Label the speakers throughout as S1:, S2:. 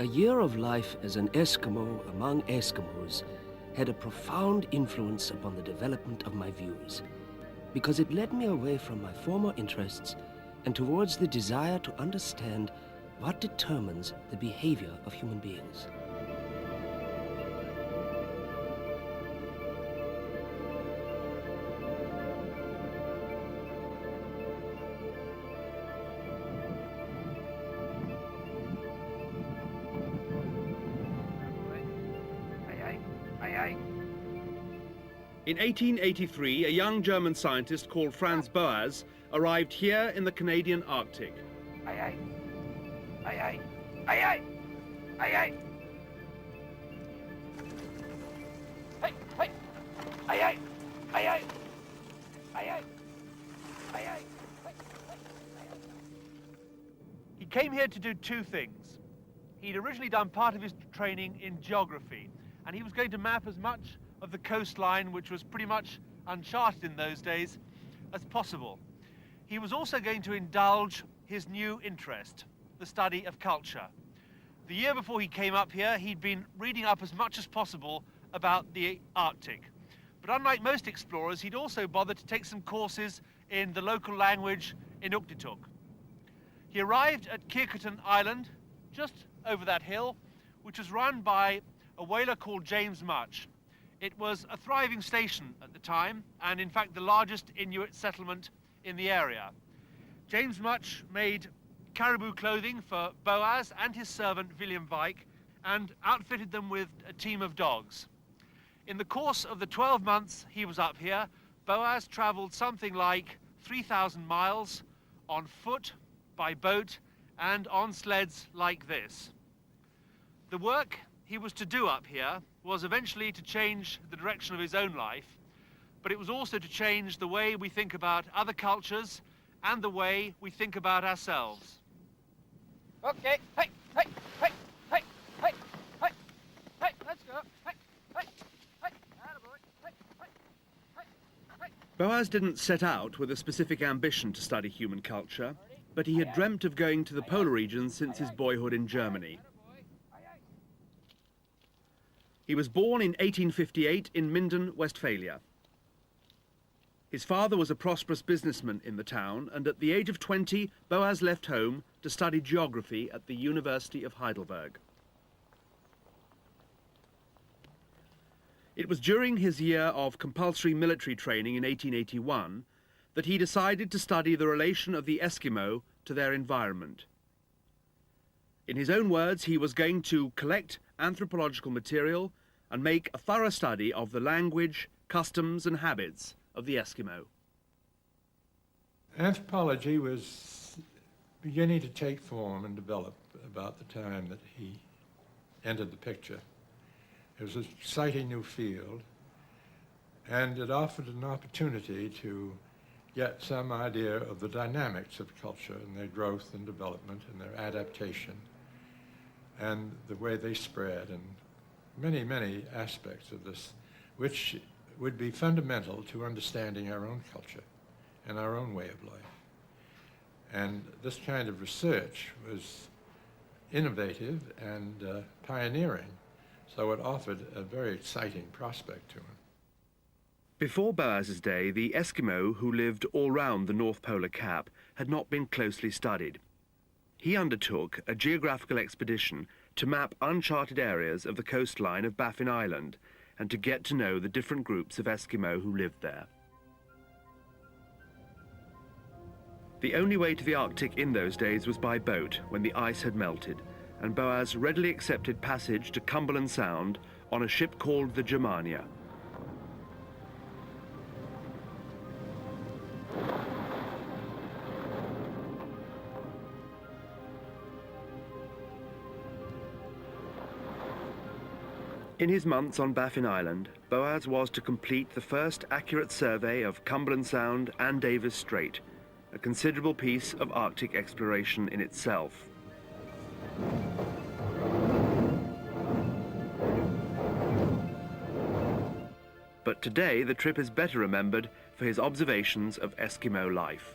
S1: A year of life as an Eskimo among Eskimos had a profound influence upon the development of my views, because it led me away from my former interests and towards the desire to understand what determines the behavior of human beings.
S2: In 1883, a young German scientist called Franz Boas arrived here in the Canadian Arctic.
S3: He came here to do two things. He'd originally done part of his training in geography, and he was going to map as much of the coastline, which was pretty much uncharted in those days, as possible. He was also going to indulge his new interest, the study of culture. The year before he came up here, he'd been reading up as much as possible about the Arctic. But unlike most explorers, he'd also bothered to take some courses in the local language Inuktitut. He arrived at Kirketon Island, just over that hill, which was run by a whaler called James Much. It was a thriving station at the time, and in fact the largest Inuit settlement in the area. James Much made caribou clothing for Boas and his servant William Vike, and outfitted them with a team of dogs. In the course of the 12 months he was up here, Boas traveled something like 3,000 miles on foot, by boat, and on sleds like this. The work he was to do up here was eventually to change the direction of his own life, but it was also to change the way we think about other cultures and the way we think about ourselves. Okay, hey, hey, hey, hey, hey, hey, hey, let's go, hey, hey, hey, attaboy, hey, hey, hey, hey.
S2: Boas didn't set out with a specific ambition to study human culture, but he had dreamt of going to the polar regions since his boyhood in Germany. He was born in 1858 in Minden, Westphalia. His father was a prosperous businessman in the town, and at the age of 20, Boas left home to study geography at the University of Heidelberg. It was during his year of compulsory military training in 1881 that he decided to study the relation of the Eskimo to their environment. In his own words, he was going to collect anthropological material and make a thorough study of the language, customs and habits of the Eskimo.
S4: Anthropology was beginning to take form and develop about the time that he entered the picture. It was an exciting new field, and it offered an opportunity to get some idea of the dynamics of culture and their growth and development and their adaptation and the way they spread, and many, many aspects of this, which would be fundamental to understanding our own culture and our own way of life. And this kind of research was innovative and pioneering, so it offered a very exciting prospect to him.
S2: Before Boas's day, the Eskimo who lived all round the North Polar Cap had not been closely studied. He undertook a geographical expedition to map uncharted areas of the coastline of Baffin Island and to get to know the different groups of Eskimo who lived there. The only way to the Arctic in those days was by boat when the ice had melted, and Boas readily accepted passage to Cumberland Sound on a ship called the Germania. In his months on Baffin Island, Boas was to complete the first accurate survey of Cumberland Sound and Davis Strait, a considerable piece of Arctic exploration in itself. But today the trip is better remembered for his observations of Eskimo life.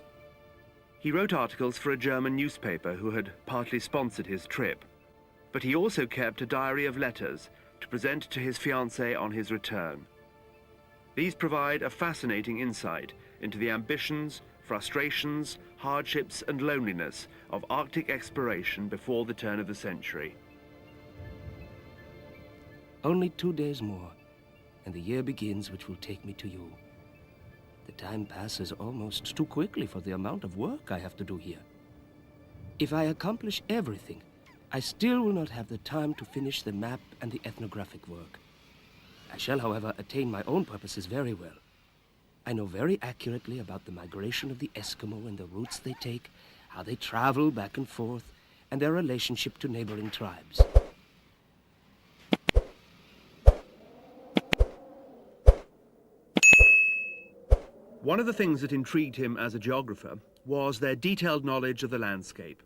S2: He wrote articles for a German newspaper who had partly sponsored his trip. But he also kept a diary of letters to present to his fiancée on his return. These provide a fascinating insight into the ambitions, frustrations, hardships and loneliness of Arctic exploration before the turn of the century.
S1: Only 2 days more, and the year begins which will take me to you. The time passes almost too quickly for the amount of work I have to do here. If I accomplish everything, I still will not have the time to finish the map and the ethnographic work. I shall, however, attain my own purposes very well. I know very accurately about the migration of the Eskimo and the routes they take, how they travel back and forth, and their relationship to neighboring tribes.
S2: One of the things that intrigued him as a geographer was their detailed knowledge of the landscape,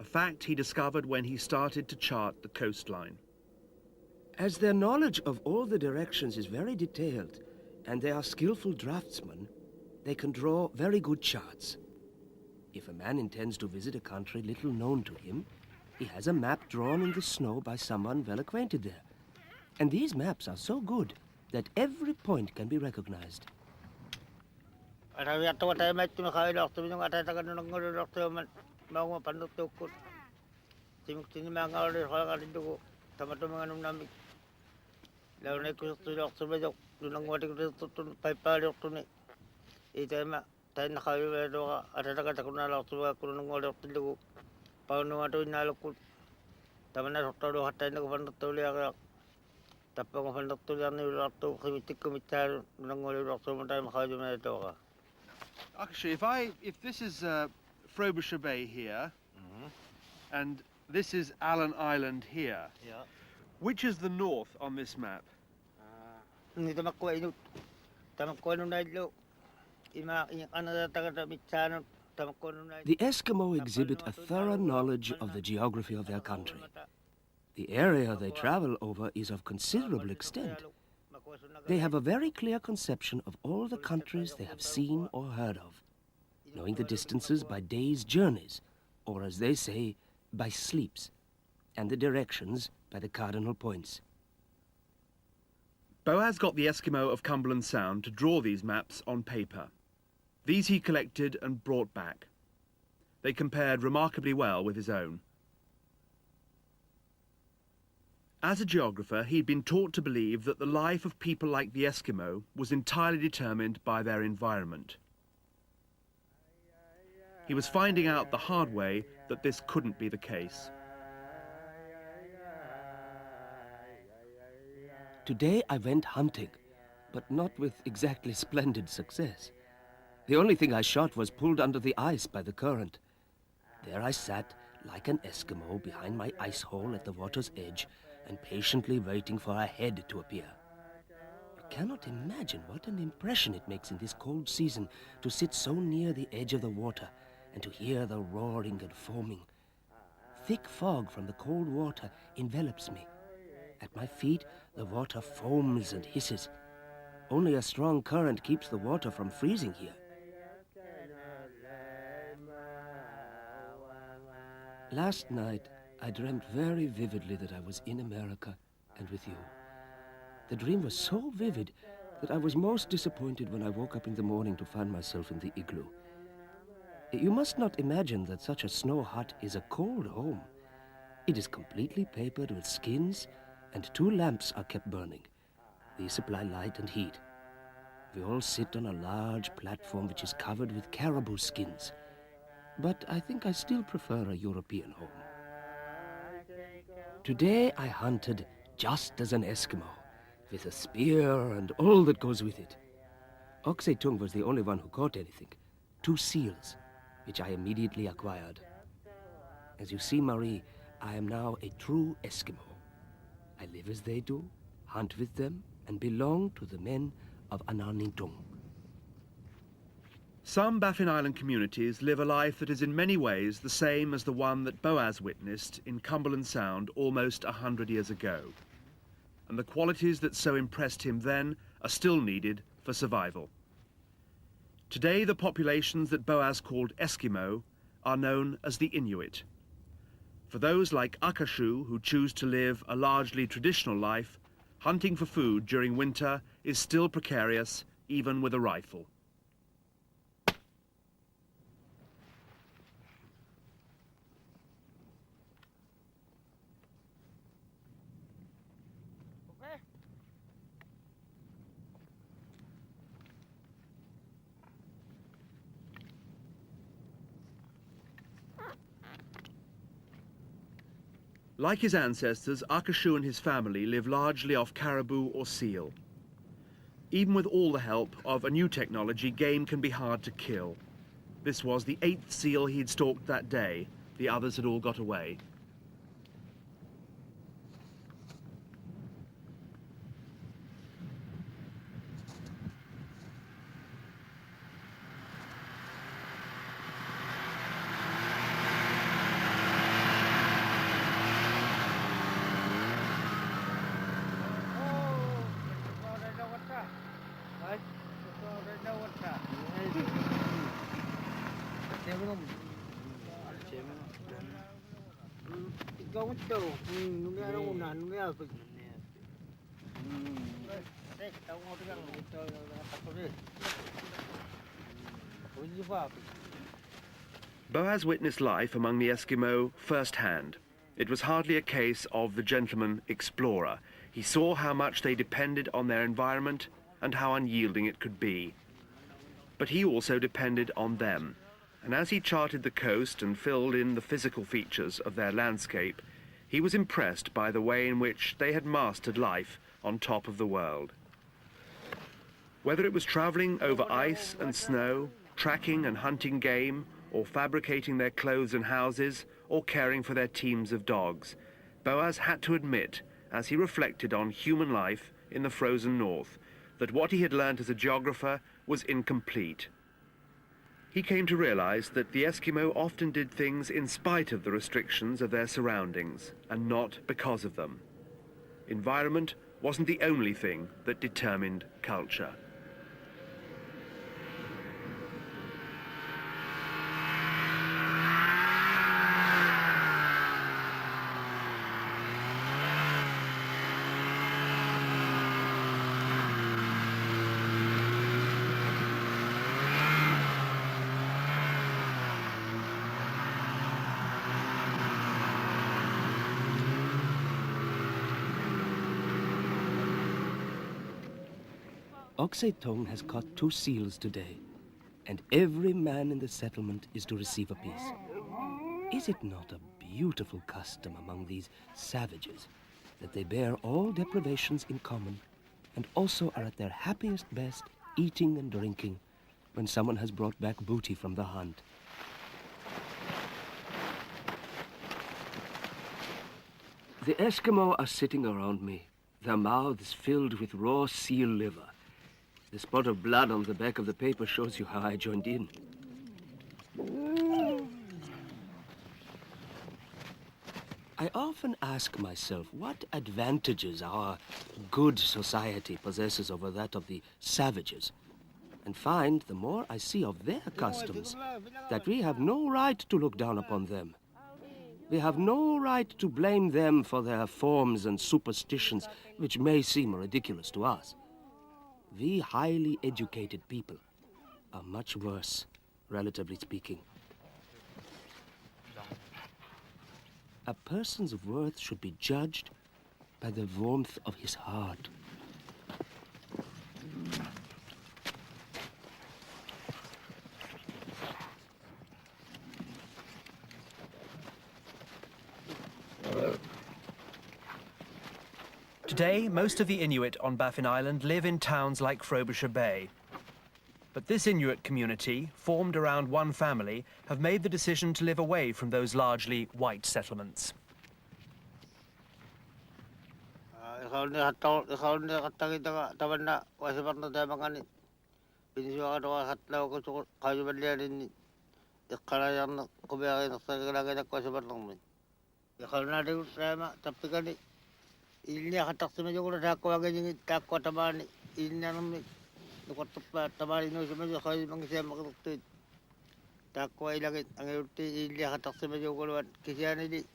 S2: a fact he discovered when he started to chart the coastline.
S1: As their knowledge of all the directions is very detailed, and they are skillful draftsmen, they can draw very good charts. If a man intends to visit a country little known to him, he has a map drawn in the snow by someone well acquainted there. And these maps are so good that every point can be recognized.
S3: Actually, if this is Frobisher Bay here, and this is Allen Island here, which is the north on this map?
S1: The Eskimo exhibit a thorough knowledge of the geography of their country. The area they travel over is of considerable extent. They have a very clear conception of all the countries they have seen or heard of, knowing the distances by days' journeys, or as they say, by sleeps, and the directions by the cardinal points.
S2: Boas got the Eskimo of Cumberland Sound to draw these maps on paper. These he collected and brought back. They compared remarkably well with his own. As a geographer, he'd been taught to believe that the life of people like the Eskimo was entirely determined by their environment. He was finding out the hard way that this couldn't be the case.
S1: Today I went hunting, but not with exactly splendid success. The only thing I shot was pulled under the ice by the current. There I sat, like an Eskimo, behind my ice hole at the water's edge, and patiently waiting for a head to appear. You cannot imagine what an impression it makes in this cold season to sit so near the edge of the water and to hear the roaring and foaming. Thick fog from the cold water envelops me. At my feet, the water foams and hisses. Only a strong current keeps the water from freezing here. Last night, I dreamt very vividly that I was in America and with you. The dream was so vivid that I was most disappointed when I woke up in the morning to find myself in the igloo. You must not imagine that such a snow hut is a cold home. It is completely papered with skins, and 2 lamps are kept burning. These supply light and heat. We all sit on a large platform which is covered with caribou skins. But I think I still prefer a European home. Today I hunted just as an Eskimo, with a spear and all that goes with it. Oksetung was the only one who caught anything. 2 seals, which I immediately acquired. As you see, Marie, I am now a true Eskimo. I live as they do, hunt with them, and belong to the men of Anarnintung.
S2: Some Baffin Island communities live a life that is in many ways the same as the one that Boas witnessed in Cumberland Sound almost 100 years ago. And the qualities that so impressed him then are still needed for survival. Today, the populations that Boas called Eskimo are known as the Inuit. For those like Akashu who choose to live a largely traditional life, hunting for food during winter is still precarious, even with a rifle. Like his ancestors, Akashu and his family live largely off caribou or seal. Even with all the help of a new technology, game can be hard to kill. This was the 8th seal he'd stalked that day. The others had all got away. Boas witnessed life among the Eskimo firsthand. It was hardly a case of the gentleman explorer. He saw how much they depended on their environment and how unyielding it could be. But he also depended on them, and as he charted the coast and filled in the physical features of their landscape, he was impressed by the way in which they had mastered life on top of the world. Whether it was traveling over ice and snow, tracking and hunting game, or fabricating their clothes and houses, or caring for their teams of dogs, Boas had to admit, as he reflected on human life in the frozen north, that what he had learnt as a geographer was incomplete. He came to realize that the Eskimo often did things in spite of the restrictions of their surroundings, and not because of them. Environment wasn't the only thing that determined culture.
S1: Oxetong has caught 2 seals today, and every man in the settlement is to receive a piece. Is it not a beautiful custom among these savages that they bear all deprivations in common and also are at their happiest best eating and drinking when someone has brought back booty from the hunt? The Eskimo are sitting around me, their mouths filled with raw seal liver. The spot of blood on the back of the paper shows you how I joined in. I often ask myself what advantages our good society possesses over that of the savages, and find, the more I see of their customs, that we have no right to look down upon them. We have no right to blame them for their forms and superstitions, which may seem ridiculous to us. We highly educated people are much worse, relatively speaking. A person's worth should be judged by the warmth of his heart.
S2: Today, most of the Inuit on Baffin Island live in towns like Frobisher Bay. But this Inuit community, formed around one family, have made the decision to live away from those largely white settlements.
S5: Ilnya hatak sama juga dah aku agak jengit tak kuat taban ilnya nama kuat taban ini sama juga kau mengisi makan tu tak kuat lagi angin uti ilnya hatak sama juga lewat kisian ini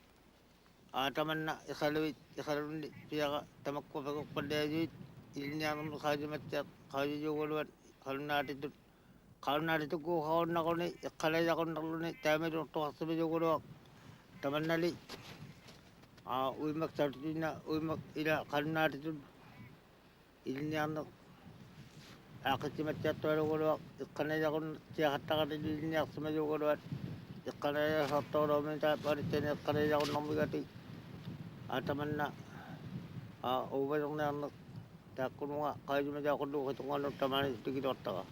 S5: tamanna ikhalundi piaga tamakko padayuit ilnyanam khajimatcha khajijogolwan khalnaatitu ko khawnnaqoni ikhalajaqonnaqluni taamiru toqassabijogolwa tamannali uimak sartina uimak ila khalnaatitu ilnyanam aqitimatcha toqolwa ikhalajaqon tiaqattaqati ilnyaaqsamajogolwa ikhalaya hattawramita paritene ikhalajaqonnaqmigati atamanna ubayaqnaqna takununga kajimajaqollu khitunganu tamani tikitortaqa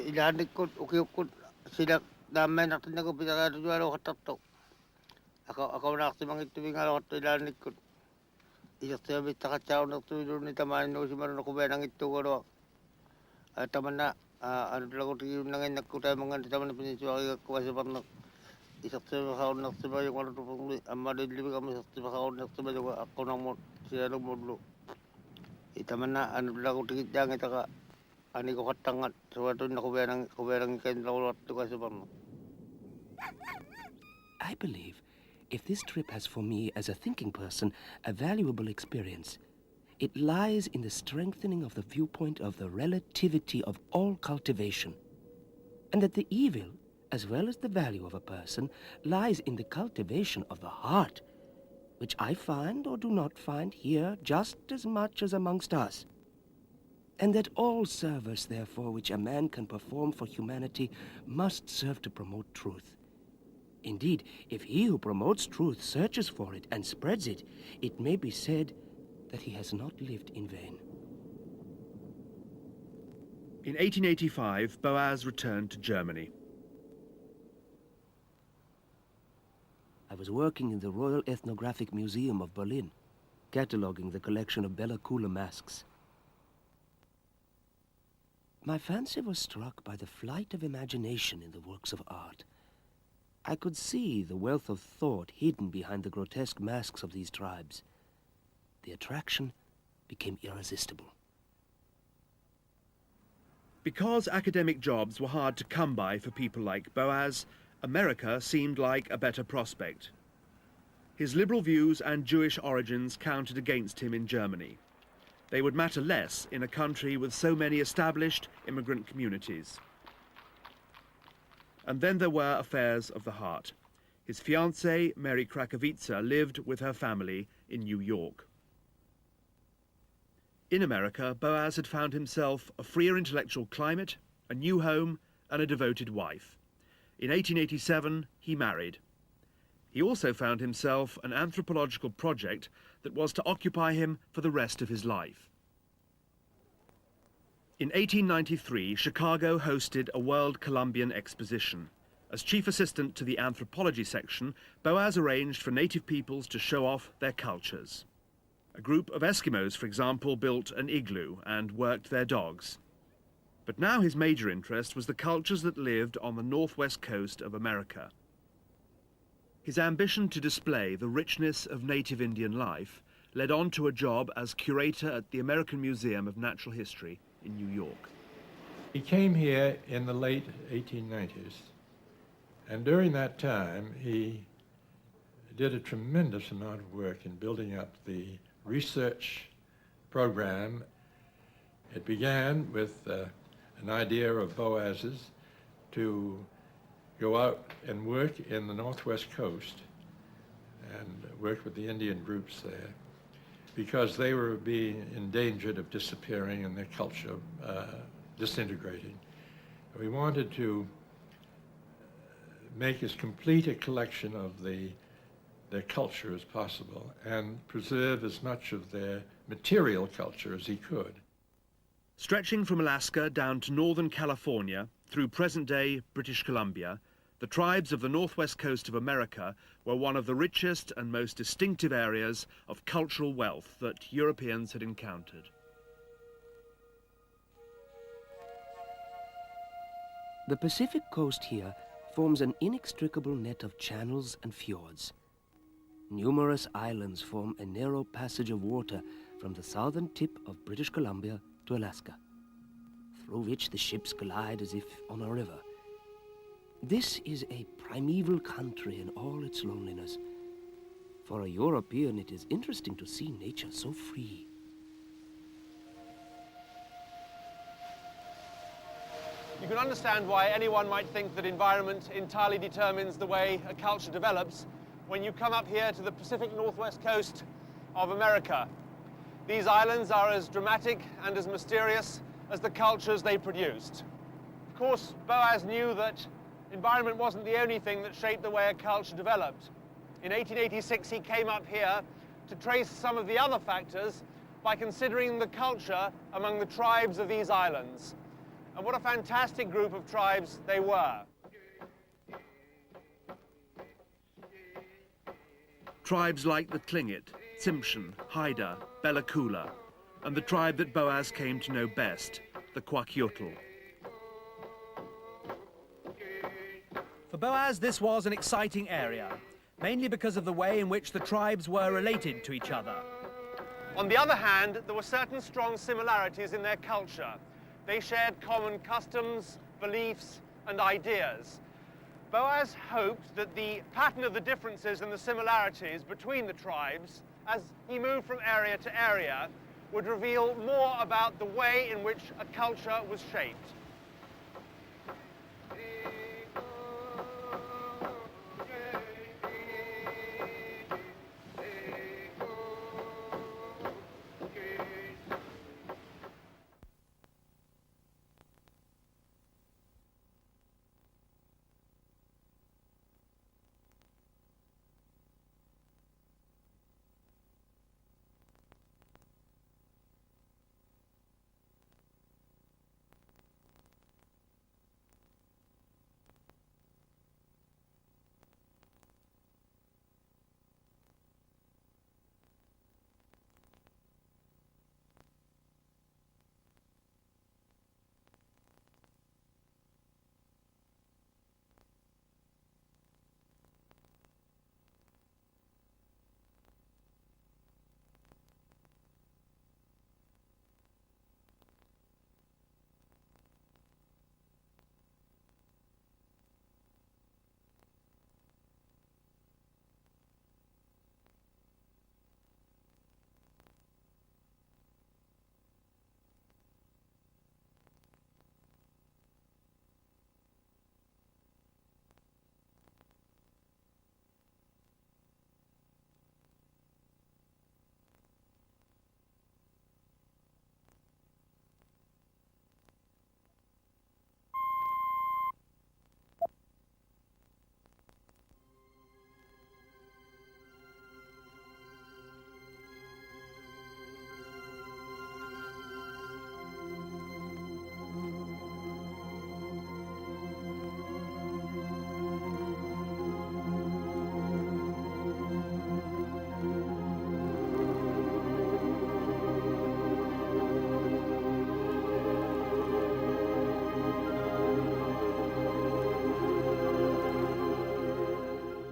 S5: ilanikut ukiukut sila dammenaqtinaku pitaqatujualo khattatto akaunaqsimangittuvingaluqattu ilanikut isertiavittaqaccaaunnertuilunni tamaaninnuusimarunakubenangittugolo tamanna anutlagutikiyunnanginnakkutamangani tamanna pinisuaqigakkuasiparneq isertiavaqaunnersimayuqalutupungi ammalillivigamu isertiavaqaunnersimajuga aqunarmut sialumullu itamanna anutlagutikijjaangitaqa anikoqattangat suwatunnakubenangikenlauluartukasiparneq.
S1: I believe if this trip has for me, as a thinking person, a valuable experience, it lies in the strengthening of the viewpoint of the relativity of all cultivation, and that the evil, as well as the value of a person, lies in the cultivation of the heart, which I find or do not find here just as much as amongst us, and that all service, therefore, which a man can perform for humanity must serve to promote truth. Indeed, if he who promotes truth searches for it and spreads it, it may be said that he has not lived in vain.
S2: In 1885, Boas returned to Germany.
S1: I was working in the Royal Ethnographic Museum of Berlin, cataloguing the collection of Bella Coola masks. My fancy was struck by the flight of imagination in the works of art. I could see the wealth of thought hidden behind the grotesque masks of these tribes. The attraction became irresistible.
S2: Because academic jobs were hard to come by for people like Boas, America seemed like a better prospect. His liberal views and Jewish origins counted against him in Germany. They would matter less in a country with so many established immigrant communities. And then there were affairs of the heart. His fiancée, Mary Krakowitza, lived with her family in New York. In America, Boas had found himself a freer intellectual climate, a new home, and a devoted wife. In 1887, he married. He also found himself an anthropological project that was to occupy him for the rest of his life. In 1893, Chicago hosted a World Columbian Exposition. As chief assistant to the anthropology section, Boas arranged for native peoples to show off their cultures. A group of Eskimos, for example, built an igloo and worked their dogs. But now his major interest was the cultures that lived on the northwest coast of America. His ambition to display the richness of native Indian life led on to a job as curator at the American Museum of Natural History in New York.
S4: He came here in the late 1890s, and during that time he did a tremendous amount of work in building up the research program. It began with an idea of Boas's to go out and work in the northwest coast and work with the Indian groups there, because they were being endangered of disappearing and their culture disintegrating. We wanted to make as complete a collection of their culture as possible and preserve as much of their material culture as he could.
S2: Stretching from Alaska down to northern California through present-day British Columbia, the tribes of the northwest coast of America were one of the richest and most distinctive areas of cultural wealth that Europeans had encountered.
S1: The Pacific coast here forms an inextricable net of channels and fjords. Numerous islands form a narrow passage of water from the southern tip of British Columbia to Alaska, through which the ships glide as if on a river. This is a primeval country in all its loneliness. For a European, it is interesting to see nature so free.
S3: You can understand why anyone might think that environment entirely determines the way a culture develops when you come up here to the Pacific Northwest coast of America. These islands are as dramatic and as mysterious as the cultures they produced. Of course, Boas knew that environment wasn't the only thing that shaped the way a culture developed. In 1886, he came up here to trace some of the other factors by considering the culture among the tribes of these islands. And what a fantastic group of tribes they were.
S2: Tribes like the Tlingit, Tsimshian, Haida, Bellacoola, and the tribe that Boas came to know best, the Kwakiutl.
S6: For Boas, this was an exciting area, mainly because of the way in which the tribes were related to each other.
S3: On the other hand, there were certain strong similarities in their culture. They shared common customs, beliefs, and ideas. Boas hoped that the pattern of the differences and the similarities between the tribes, as he moved from area to area, would reveal more about the way in which a culture was shaped.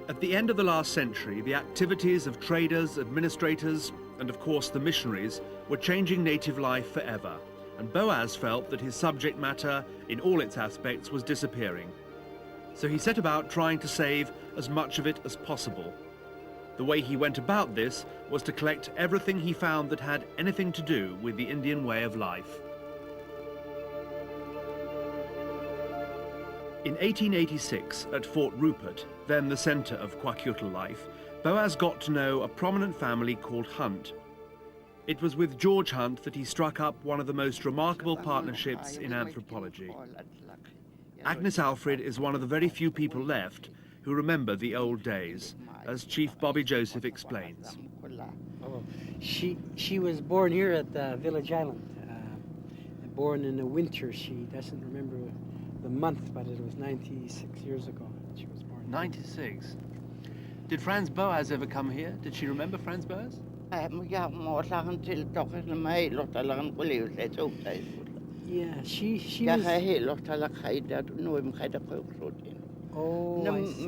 S2: At the end of the last century, the activities of traders, administrators, and of course the missionaries were changing native life forever, and Boas felt that his subject matter, in all its aspects, was disappearing. So he set about trying to save as much of it as possible. The way he went about this was to collect everything he found that had anything to do with the Indian way of life. In 1886, at Fort Rupert, then the centre of Kwakiutl life, Boas got to know a prominent family called Hunt. It was with George Hunt that he struck up one of the most remarkable partnerships in anthropology. Agnes Alfred is one of the very few people left who remember the old days, as Chief Bobby Joseph explains.
S7: She was born here at Village Island, born in the winter. She doesn't remember the month, but it was 96 years ago that she was born.
S3: 96? Did Franz Boas ever come here? Did she remember Franz Boas?
S7: Yeah, she was... Oh, I see.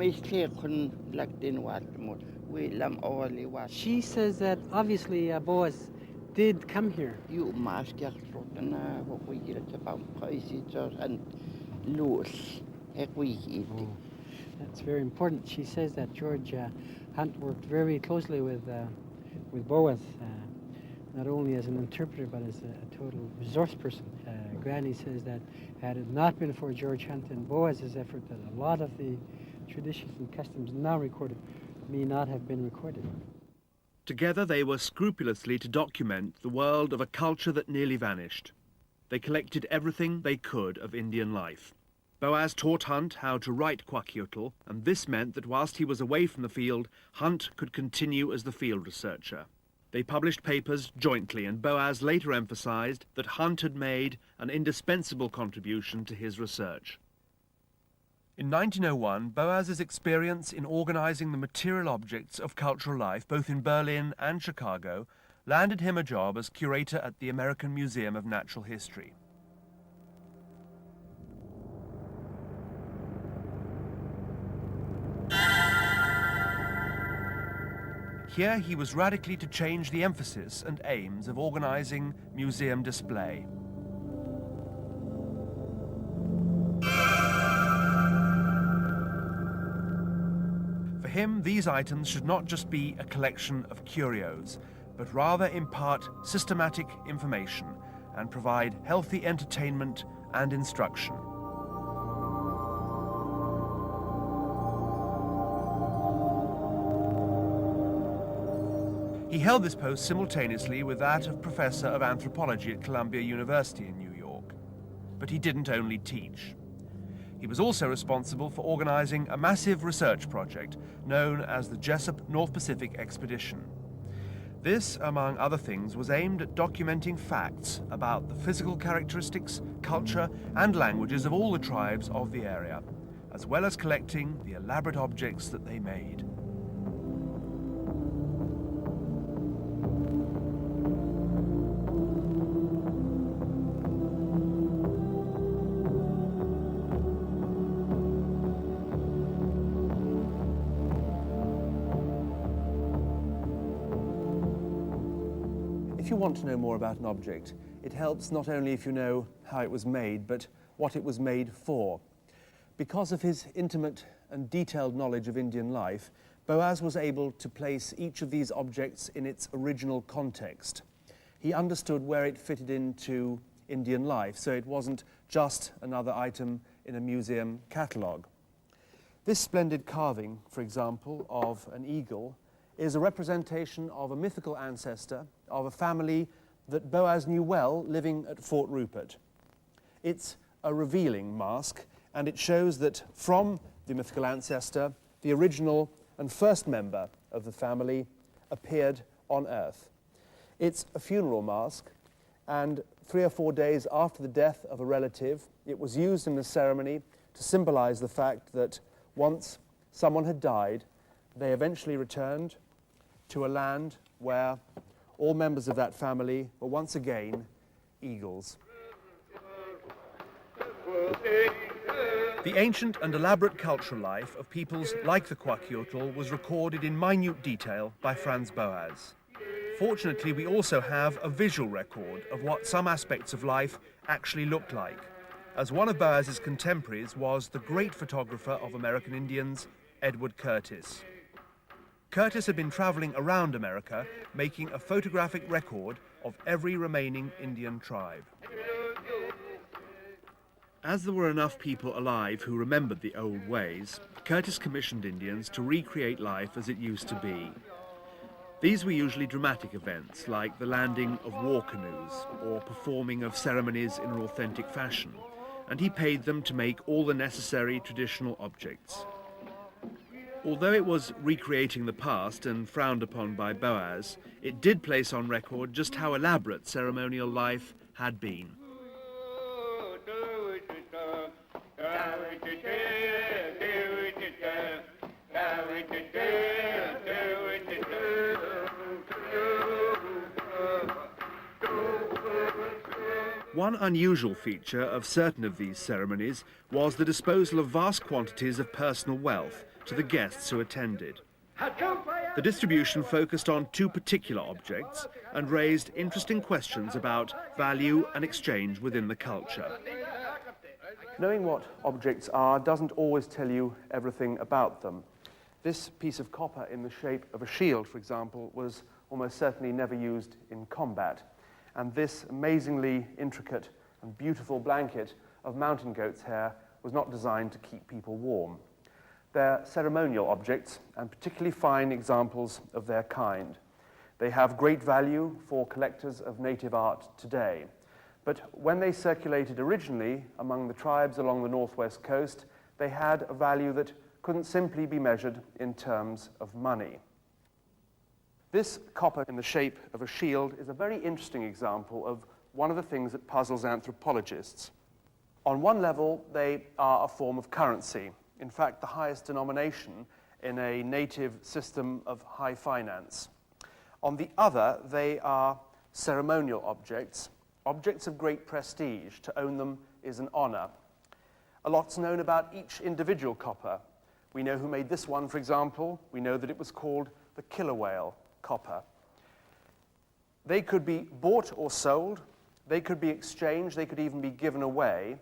S7: She says that obviously Boas did come here. Oh, that's very important. She says that George Hunt worked very closely with Boas, not only as an interpreter but as a total resource person. Granny says that had it not been for George Hunt and Boas's effort, that a lot of the traditions and customs now recorded may not have been recorded.
S2: Together they were scrupulously to document the world of a culture that nearly vanished. They collected everything they could of Indian life. Boas taught Hunt how to write Kwakiutl, and this meant that whilst he was away from the field, Hunt could continue as the field researcher. They published papers jointly, and Boas later emphasised that Hunt had made an indispensable contribution to his research. In 1901, Boas's experience in organising the material objects of cultural life, both in Berlin and Chicago, landed him a job as curator at the American Museum of Natural History. Here he was radically to change the emphasis and aims of organising museum display. For him, these items should not just be a collection of curios, but rather impart systematic information and provide healthy entertainment and instruction. He held this post simultaneously with that of Professor of Anthropology at Columbia University in New York. But he didn't only teach. He was also responsible for organising a massive research project known as the Jessup North Pacific Expedition. This, among other things, was aimed at documenting facts about the physical characteristics, culture and languages of all the tribes of the area, as well as collecting the elaborate objects that they made. If you want to know more about an object, it helps not only if you know how it was made, but what it was made for. Because of his intimate and detailed knowledge of Indian life, Boas was able to place each of these objects in its original context. He understood where it fitted into Indian life, so it wasn't just another item in a museum catalogue. This splendid carving, for example, of an eagle, is a representation of a mythical ancestor of a family that Boas knew well living at Fort Rupert. It's a revealing mask, and it shows that from the mythical ancestor, the original and first member of the family appeared on Earth. It's a funeral mask, and 3 or 4 days after the death of a relative, it was used in the ceremony to symbolize the fact that once someone had died, they eventually returned to a land where all members of that family were once again eagles. The ancient and elaborate cultural life of peoples like the Kwakiutl was recorded in minute detail by Franz Boas. Fortunately, we also have a visual record of what some aspects of life actually looked like, as one of Boas's contemporaries was the great photographer of American Indians, Edward Curtis. Curtis had been travelling around America, making a photographic record of every remaining Indian tribe. As there were enough people alive who remembered the old ways, Curtis commissioned Indians to recreate life as it used to be. These were usually dramatic events, like the landing of war canoes or performing of ceremonies in an authentic fashion, and he paid them to make all the necessary traditional objects. Although it was recreating the past and frowned upon by Boas, it did place on record just how elaborate ceremonial life had been. One unusual feature of certain of these ceremonies was the disposal of vast quantities of personal wealth to the guests who attended. The distribution focused on 2 particular objects and raised interesting questions about value and exchange within the culture. Knowing what objects are doesn't always tell you everything about them. This piece of copper in the shape of a shield, for example, was almost certainly never used in combat. And this amazingly intricate and beautiful blanket of mountain goat's hair was not designed to keep people warm. They're ceremonial objects, and particularly fine examples of their kind. They have great value for collectors of native art today. But when they circulated originally among the tribes along the northwest coast, they had a value that couldn't simply be measured in terms of money. This copper in the shape of a shield is a very interesting example of one of the things that puzzles anthropologists. On one level, they are a form of currency. In fact, the highest denomination in a native system of high finance. On the other, they are ceremonial objects, objects of great prestige. To own them is an honor. A lot's known about each individual copper. We know who made this one, for example. We know that it was called the killer whale copper. They could be bought or sold. They could be exchanged. They could even be given away.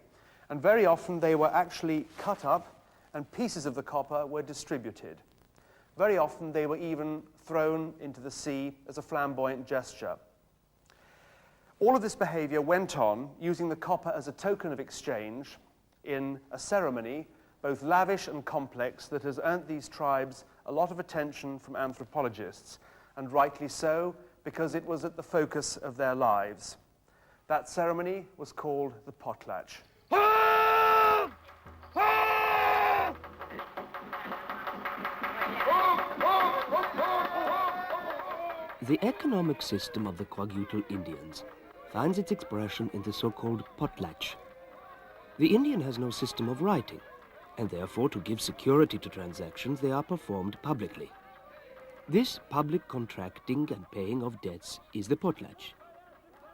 S2: And very often they were actually cut up and pieces of the copper were distributed. Very often they were even thrown into the sea as a flamboyant gesture. All of this behavior went on using the copper as a token of exchange in a ceremony, both lavish and complex, that has earned these tribes a lot of attention from anthropologists, and rightly so, because it was at the focus of their lives. That ceremony was called the potlatch.
S1: The economic system of the Kwakiutl Indians finds its expression in the so-called potlatch. The Indian has no system of writing, and therefore to give security to transactions they are performed publicly. This public contracting and paying of debts is the potlatch.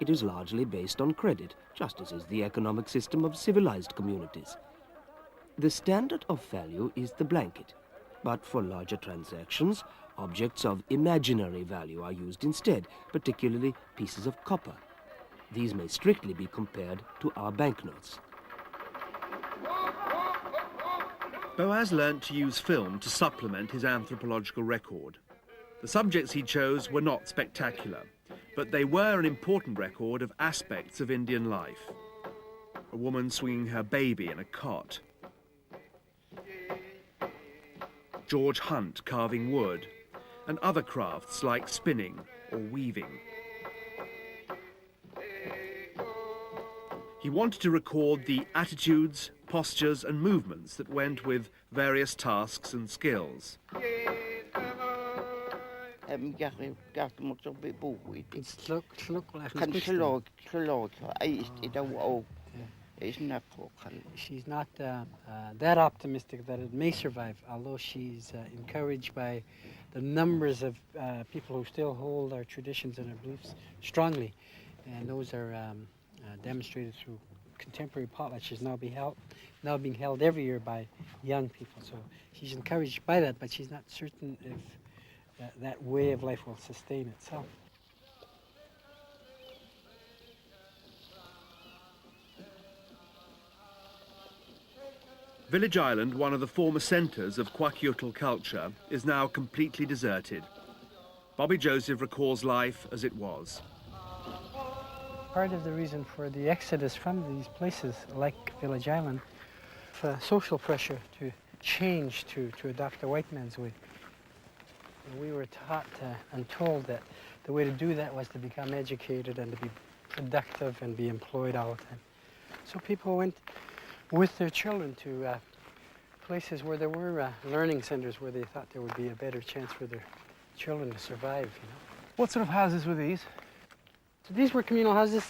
S1: It is largely based on credit, just as is the economic system of civilized communities. The standard of value is the blanket, but for larger transactions, objects of imaginary value are used instead, particularly pieces of copper. These may strictly be compared to our banknotes.
S2: Boas learnt to use film to supplement his anthropological record. The subjects he chose were not spectacular, but they were an important record of aspects of Indian life. A woman swinging her baby in a cot. George Hunt carving wood, and other crafts like spinning or weaving. He wanted to record the attitudes, postures and movements that went with various tasks and skills.
S7: She's not that optimistic that it may survive, although she's encouraged by the numbers of people who still hold our traditions and our beliefs strongly. And those are demonstrated through contemporary potlatches now being held every year by young people. So she's encouraged by that, but she's not certain if that way of life will sustain itself.
S2: Village Island, one of the former centres of Kwakiutl culture, is now completely deserted. Bobby Joseph recalls life as it was.
S7: Part of the reason for the exodus from these places, like Village Island, social pressure to change, to adopt the white man's way. And we were taught and told that the way to do that was to become educated and to be productive and be employed all the time. So people went with their children to places where there were learning centers where they thought there would be a better chance for their children to survive, you know.
S3: What sort of houses were these?
S7: So these were communal houses,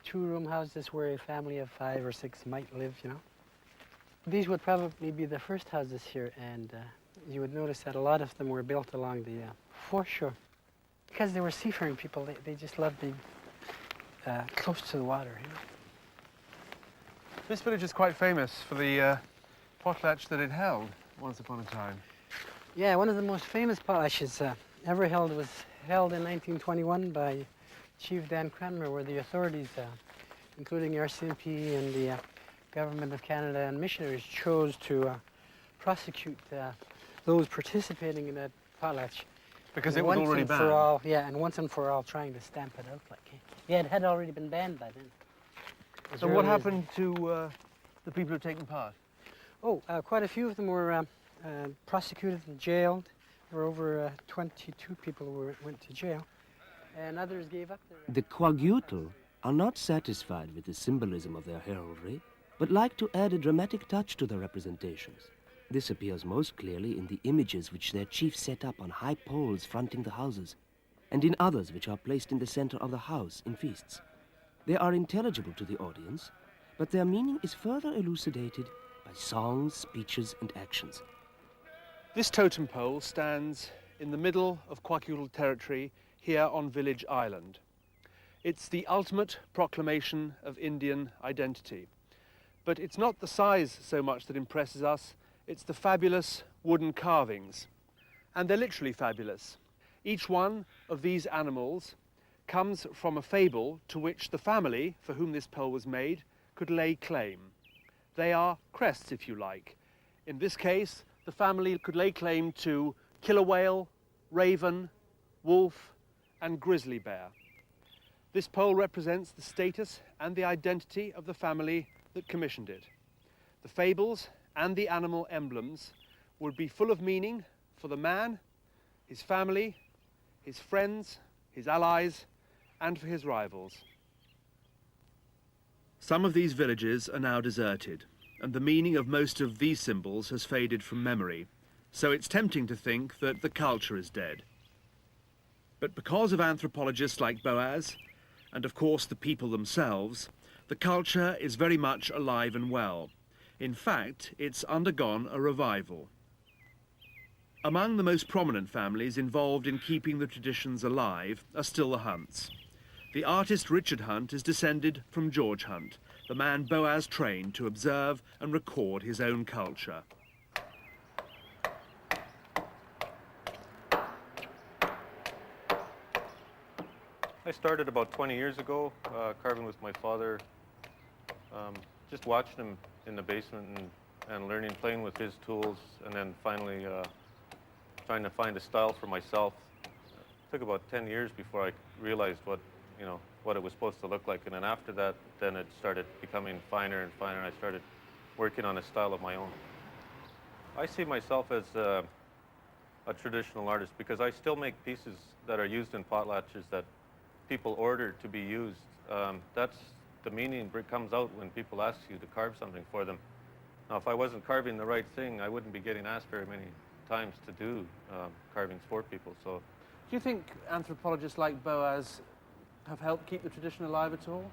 S7: two-room houses where a family of 5 or 6 might live, you know. These would probably be the first houses here, and you would notice that a lot of them were built along the foreshore. Because they were seafaring people, they just loved being close to the water, you know.
S3: This village is quite famous for the potlatch that it held once upon a time.
S7: Yeah, one of the most famous potlatches ever held was held in 1921 by Chief Dan Cranmer, where the authorities, including RCMP and the Government of Canada and missionaries, chose to prosecute those participating in that potlatch.
S3: Because it was already
S7: For
S3: banned.
S7: all, yeah, and once and for all trying to stamp it out. Like, yeah, it had already been banned by then. As
S3: So what
S7: early as-
S3: happened to the people who've taken part?
S7: Oh, quite a few of them were prosecuted and jailed. There were over 22 people who went to jail, and others gave up their...
S1: The Kwakiutl are not satisfied with the symbolism of their heraldry, but like to add a dramatic touch to their representations. This appears most clearly in the images which their chiefs set up on high poles fronting the houses, and in others which are placed in the center of the house in feasts. They are intelligible to the audience, but their meaning is further elucidated by songs, speeches, and actions.
S2: This totem pole stands in the middle of Kwakiutl territory here on Village Island. It's the ultimate proclamation of Indian identity. But it's not the size so much that impresses us, it's the fabulous wooden carvings. And they're literally fabulous. Each one of these animals comes from a fable to which the family for whom this pole was made could lay claim. They are crests, if you like. In this case, the family could lay claim to killer whale, raven, wolf, and grizzly bear. This pole represents the status and the identity of the family that commissioned it. The fables and the animal emblems would be full of meaning for the man, his family, his friends, his allies, and for his rivals. Some of these villages are now deserted, and the meaning of most of these symbols has faded from memory, so it's tempting to think that the culture is dead. But because of anthropologists like Boas, and of course the people themselves, the culture is very much alive and well. In fact, it's undergone a revival. Among the most prominent families involved in keeping the traditions alive are still the Hunts. The artist Richard Hunt is descended from George Hunt, the man Boas trained to observe and record his own culture.
S8: I started about 20 years ago, carving with my father, just watching him in the basement and learning, playing with his tools, and then finally trying to find a style for myself. It took about 10 years before I realized what it was supposed to look like, and then after that, then it started becoming finer and finer, and I started working on a style of my own. I see myself as a traditional artist because I still make pieces that are used in potlatches that people order to be used. That's the meaning comes out when people ask you to carve something for them. Now, if I wasn't carving the right thing, I wouldn't be getting asked very many times to do carvings for people. So,
S2: Do you think anthropologists like Boas have helped keep the tradition alive at all?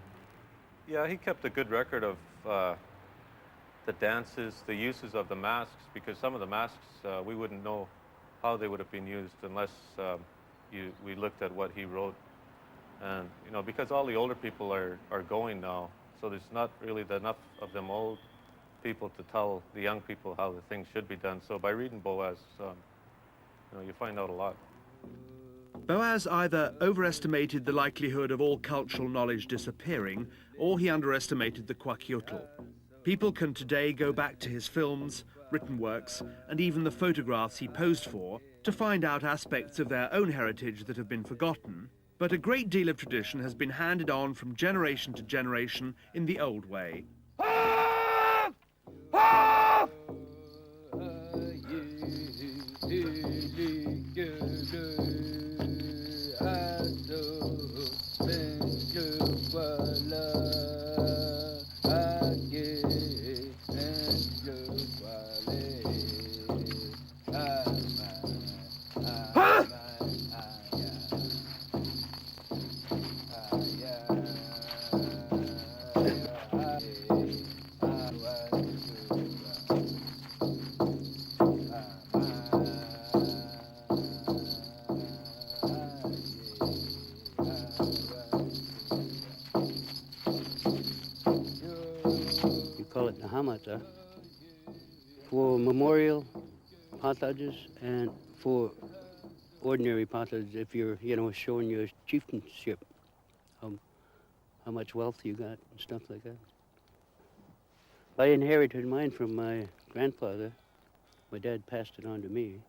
S8: yeah, he kept a good record of the dances, the uses of the masks, because some of the masks we wouldn't know how they would have been used unless we looked at what he wrote. And because all the older people are going now, so there's not really enough of them old people to tell the young people how the things should be done. So by reading Boas, you find out a lot.
S2: Boas either overestimated the likelihood of all cultural knowledge disappearing, or he underestimated the Kwakiutl. People can today go back to his films, written works, and even the photographs he posed for to find out aspects of their own heritage that have been forgotten. But a great deal of tradition has been handed on from generation to generation in the old way.
S9: Call it the hamata, for memorial potlatches and for ordinary potlatches if you're, showing your chieftainship, how much wealth you got and stuff like that. I inherited mine from my grandfather, My dad passed it on to me.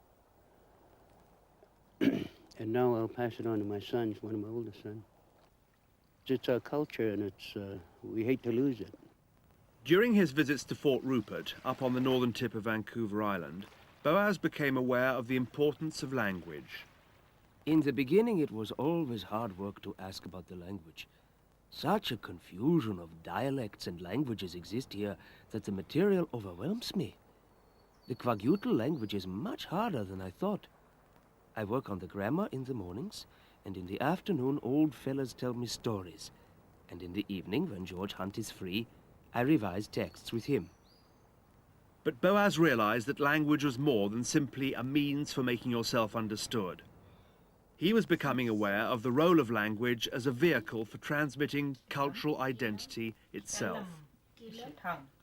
S9: And now I'll pass it on to my sons, one of my oldest sons. It's our culture, and we hate to lose it.
S2: During his visits to Fort Rupert, up on the northern tip of Vancouver Island, Boas became aware of the importance of language.
S1: In the beginning, it was always hard work to ask about the language. Such a confusion of dialects and languages exist here that the material overwhelms me. The Kwakiutl language is much harder than I thought. I work on the grammar in the mornings, and in the afternoon old fellas tell me stories. And in the evening, when George Hunt is free, I revise texts with him.
S2: But Boas realized that language was more than simply a means for making yourself understood. He was becoming aware of the role of language as a vehicle for transmitting cultural identity itself.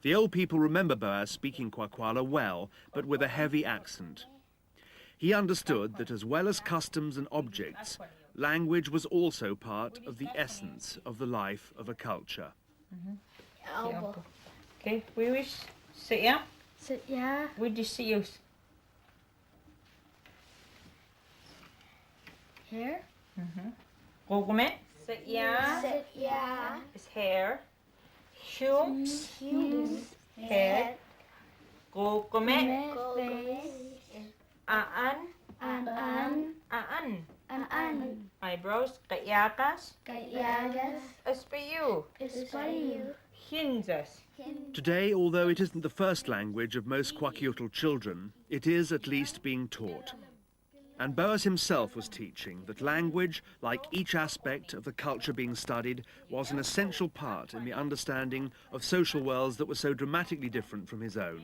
S2: The old people remember Boas speaking Kwakwala well, but with a heavy accent. He understood that as well as customs and objects, language was also part of the essence of the life of a culture.
S10: Elbow. Okay, we wish sit ya.
S11: Sit ya.
S10: We just see you.
S11: Here.
S10: Government. Sit ya.
S11: Sit ya.
S10: Is hair. Shoes. Head. Government.
S11: Face.
S10: Aan. Eyebrows. Kayakas. SPU. Hinzas.
S2: Today, although it isn't the first language of most Kwakiutl children, it is at least being taught. And Boas himself was teaching that language, like each aspect of the culture being studied, was an essential part in the understanding of social worlds that were so dramatically different from his own.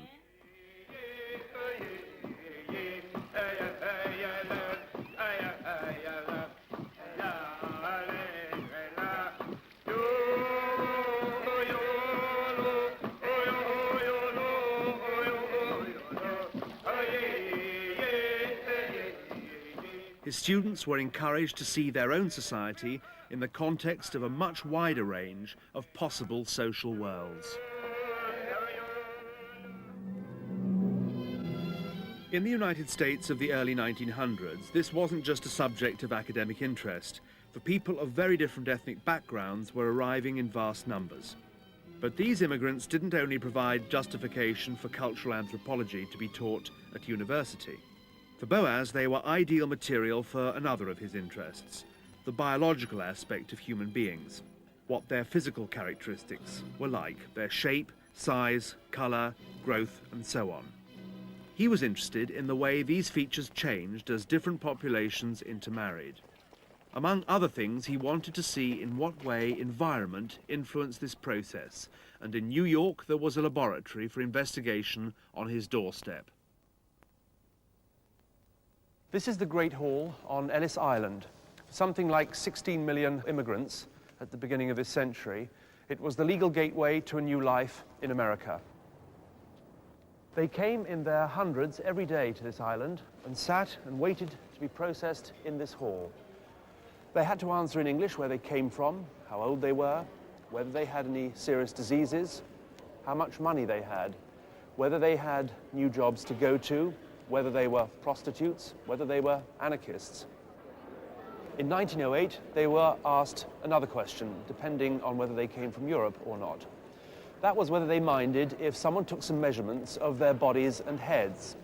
S2: His students were encouraged to see their own society in the context of a much wider range of possible social worlds. In the United States of the early 1900s, this wasn't just a subject of academic interest, for people of very different ethnic backgrounds were arriving in vast numbers. But these immigrants didn't only provide justification for cultural anthropology to be taught at university. For Boas, they were ideal material for another of his interests, the biological aspect of human beings, what their physical characteristics were like, their shape, size, colour, growth, and so on. He was interested in the way these features changed as different populations intermarried. Among other things, he wanted to see in what way environment influenced this process, and in New York there was a laboratory for investigation on his doorstep. This is the Great Hall on Ellis Island. Something like 16 million immigrants at the beginning of this century, it was the legal gateway to a new life in America. They came in their hundreds every day to this island and sat and waited to be processed in this hall. They had to answer in English where they came from, how old they were, whether they had any serious diseases, how much money they had, whether they had new jobs to go to, whether they were prostitutes, whether they were anarchists. In 1908, they were asked another question, depending on whether they came from Europe or not. That was whether they minded if someone took some measurements of their bodies and heads.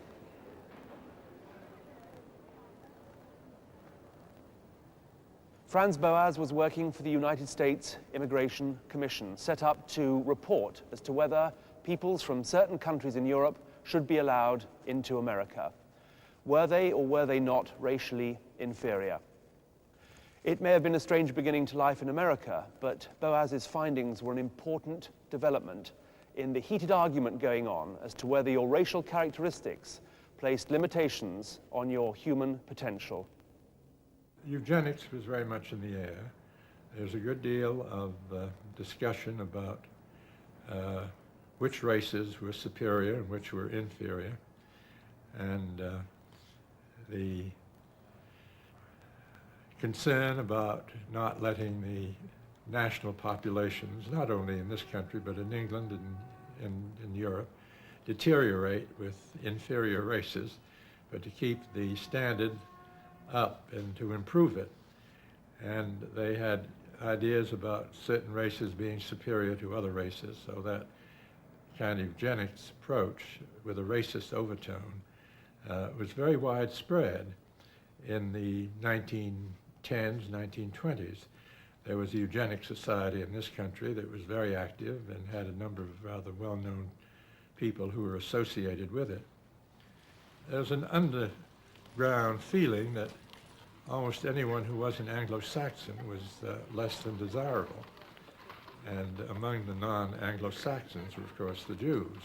S2: Franz Boas was working for the United States Immigration Commission, set up to report as to whether peoples from certain countries in Europe should be allowed into America. Were they or were they not racially inferior? It may have been a strange beginning to life in America, but Boas's findings were an important development in the heated argument going on as to whether your racial characteristics placed limitations on your human potential.
S4: Eugenics was very much in the air. There's a good deal of discussion about which races were superior and which were inferior. And the concern about not letting the national populations, not only in this country, but in England and in Europe, deteriorate with inferior races, but to keep the standard up and to improve it. And they had ideas about certain races being superior to other races, so that kind of eugenics approach with a racist overtone was very widespread in the 1910s, 1920s. There was a eugenics society in this country that was very active and had a number of rather well-known people who were associated with it. There's an underground feeling that almost anyone who wasn't Anglo-Saxon was less than desirable. And among the non-Anglo-Saxons were, of course, the Jews.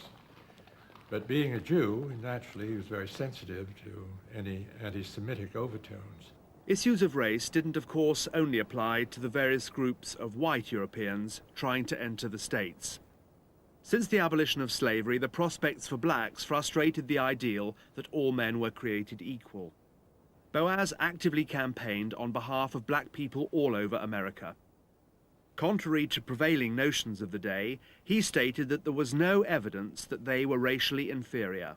S4: But being a Jew, naturally, he was very sensitive to any anti-Semitic overtones.
S2: Issues of race didn't, of course, only apply to the various groups of white Europeans trying to enter the States. Since the abolition of slavery, the prospects for blacks frustrated the ideal that all men were created equal. Boas actively campaigned on behalf of black people all over America. Contrary to prevailing notions of the day, he stated that there was no evidence that they were racially inferior.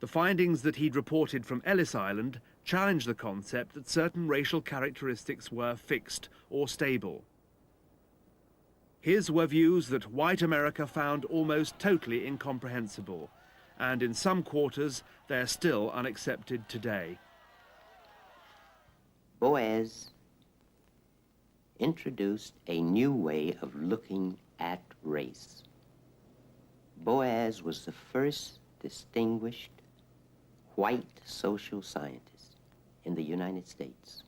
S2: The findings that he'd reported from Ellis Island challenged the concept that certain racial characteristics were fixed or stable. His were views that white America found almost totally incomprehensible, and in some quarters they're still unaccepted today.
S12: Boas introduced a new way of looking at race. Boas was the first distinguished white social scientist in the United States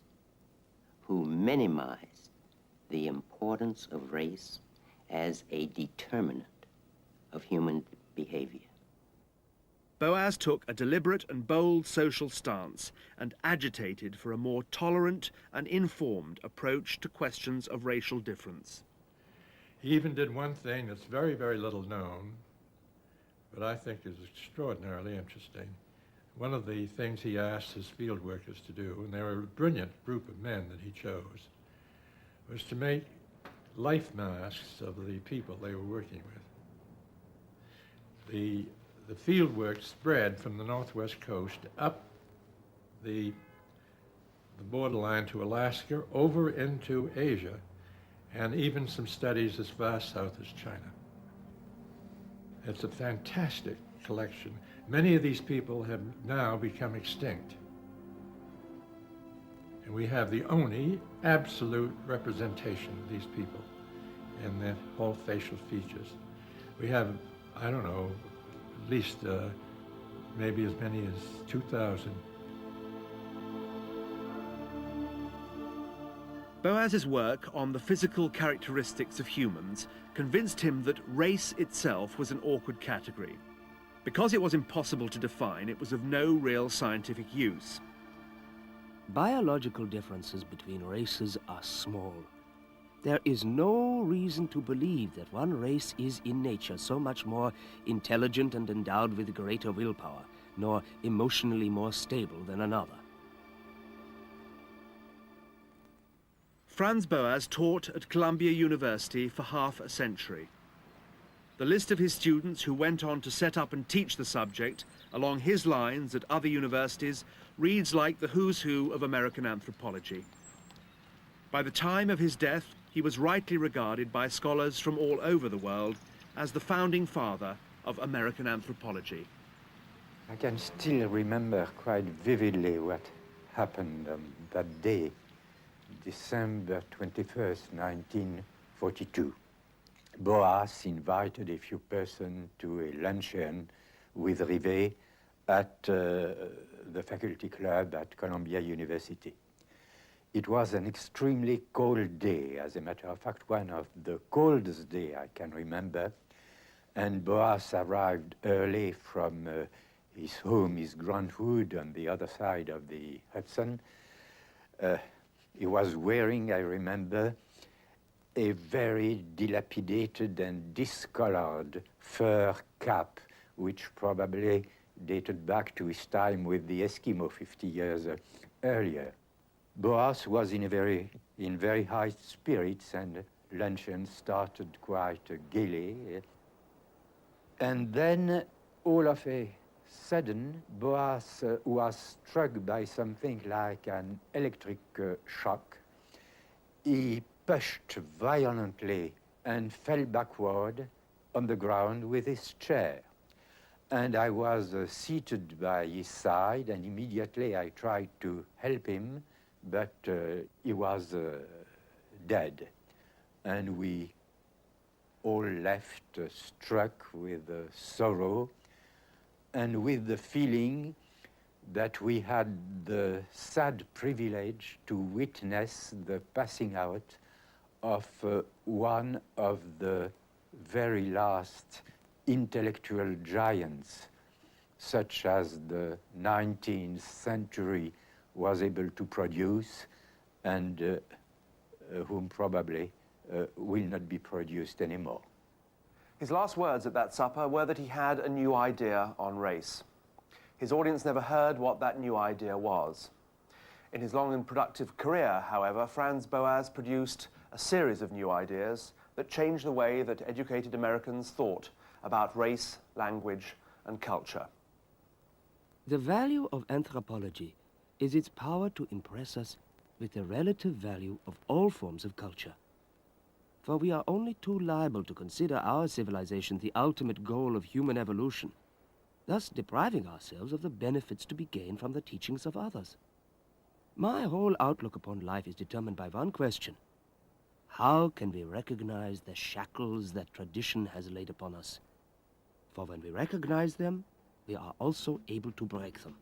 S12: who minimized the importance of race as a determinant of human behavior.
S2: Boas took a deliberate and bold social stance and agitated for a more tolerant and informed approach to questions of racial difference.
S4: He even did one thing that's very, very little known, but I think is extraordinarily interesting. One of the things he asked his field workers to do, and they were a brilliant group of men that he chose, was to make life masks of the people they were working with. The field work spread from the northwest coast up the borderline to Alaska, over into Asia, and even some studies as far south as China. It's a fantastic collection. Many of these people have now become extinct. And we have the only absolute representation of these people in their whole facial features. We have, I don't know, at least maybe as many as 2,000.
S2: Boas's work on the physical characteristics of humans convinced him that race itself was an awkward category. Because it was impossible to define, it was of no real scientific use.
S1: Biological differences between races are small. There is no reason to believe that one race is in nature so much more intelligent and endowed with greater willpower, nor emotionally more stable than another.
S2: Franz Boas taught at Columbia University for half a century. The list of his students who went on to set up and teach the subject along his lines at other universities reads like the who's who of American anthropology. By the time of his death, he was rightly regarded by scholars from all over the world as the founding father of American anthropology.
S13: I can still remember quite vividly what happened that day, December 21st, 1942. Boas invited a few persons to a luncheon with Rivet at the faculty club at Columbia University. It was an extremely cold day, as a matter of fact, one of the coldest days I can remember. And Boas arrived early from his home, his Grand Hood, on the other side of the Hudson. He was wearing, I remember, a very dilapidated and discolored fur cap, which probably dated back to his time with the Eskimo 50 years earlier. Boas was in very high spirits, and luncheon started quite gaily. And then, all of a sudden, Boas was struck by something like an electric shock. He pushed violently and fell backward on the ground with his chair. And I was seated by his side, and immediately I tried to help him, but he was dead. And we all left struck with sorrow and with the feeling that we had the sad privilege to witness the passing out of one of the very last intellectual giants, such as the 19th century was able to produce, and whom probably will not be produced anymore.
S14: His last words at that supper were that he had a new idea on race. His audience never heard what that new idea was. In his long and productive career, however, Franz Boas produced a series of new ideas that changed the way that educated Americans thought about race, language, and culture.
S1: The value of anthropology is its power to impress us with the relative value of all forms of culture. For we are only too liable to consider our civilization the ultimate goal of human evolution, thus depriving ourselves of the benefits to be gained from the teachings of others. My whole outlook upon life is determined by one question: how can we recognize the shackles that tradition has laid upon us? For when we recognize them, we are also able to break them.